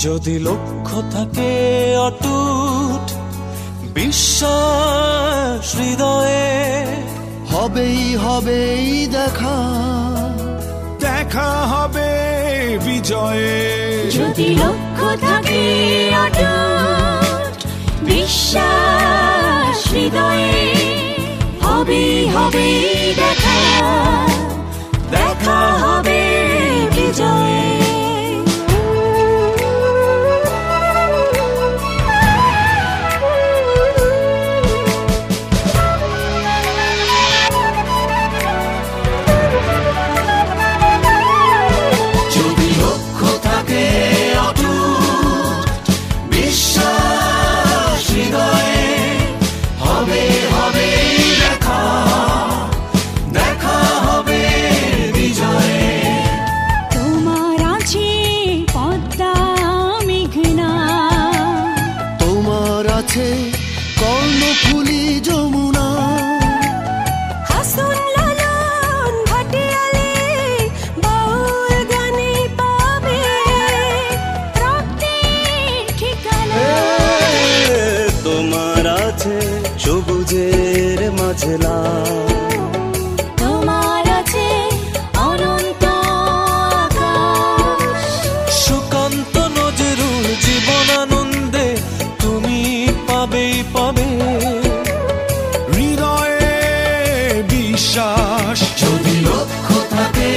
যদি লক্ষ্য থাকে অটুট বিশ্বাস হৃদয়ে, হবেই হবেই দেখা, দেখা হবে বিজয়ে। যদি লক্ষ্য থাকে অটুট বিশ্বাস হৃদয়ে, হবেই হবেই দেখা, দেখা হবে বিজয়ে। কর্ণফুলী যমুনা, হাসন লালন ভাটিয়ালি বাউল গানে পাবে রক্তের ঠিকানা। তোমার আছে সবুজের মাঝে তোমার আছে অনন্ত আকাশ, সুকান্ত নজরুল জীবনানন্দে তুমি পাবেই পাবে হৃদয়ে বিশ্বাস। যদি লক্ষ্য থাকে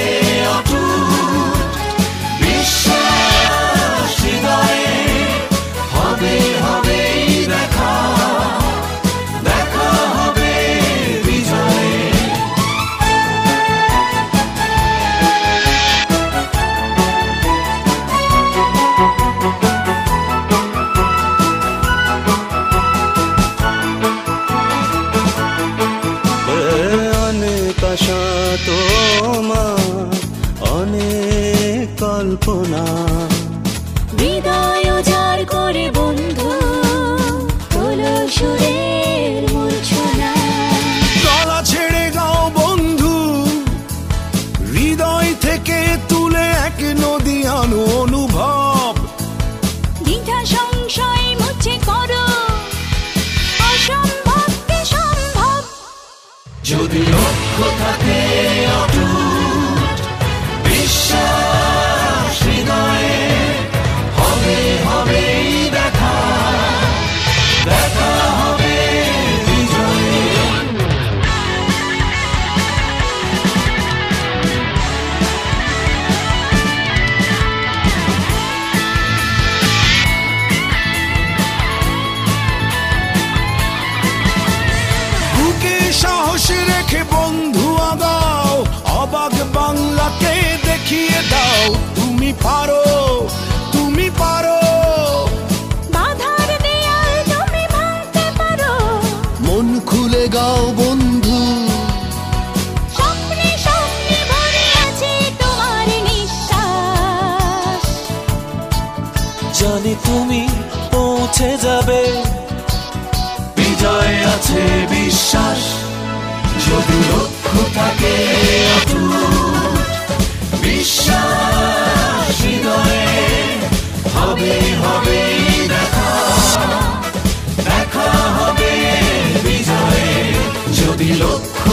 অটুট বিশ্বাস হৃদয়ে, হবে হবেই দেখা, দেখা হবে বিজয়ে। অনেক আশা তোমার, অনেক কল্পনা, হৃদয় উজাড় করে বন্ধু তোলো সুরের মূর্ছনা। গলা ছেড়ে গাও বন্ধু, হৃদয় থেকে তুলে এক নদী আনো অনুভব। দ্বিধা সংশয় মুছে করো অসম্ভবকে সম্ভব। যদি লক্ষ্য থাকে অটুট বিশ্বাস হৃদয়ে, হবে হবেই দেখা, দেখা হবে বিজয়ে। বুকে সাহস রেখে বন্ধু আগাও, অবাক বাংলাকে দেখিয়ে দাও তুমি পারো, তুমি পারো। বাধার দেয়াল তুমি ভাঙতে পারো, মন খুলে গাও বন্ধু, স্বপ্নে স্বপ্নে ভরে আছে তোমার নিঃশ্বাস। জানি তুমি পৌঁছে যাবে, বিজয় আছে বিশ্বাস। যদি লক্ষ্য থাকে অটুট বিশ্বাস হৃদয়ে, হবে হবেই দেখা, দেখা হবে বিজয়ে। যদি লক্ষ্য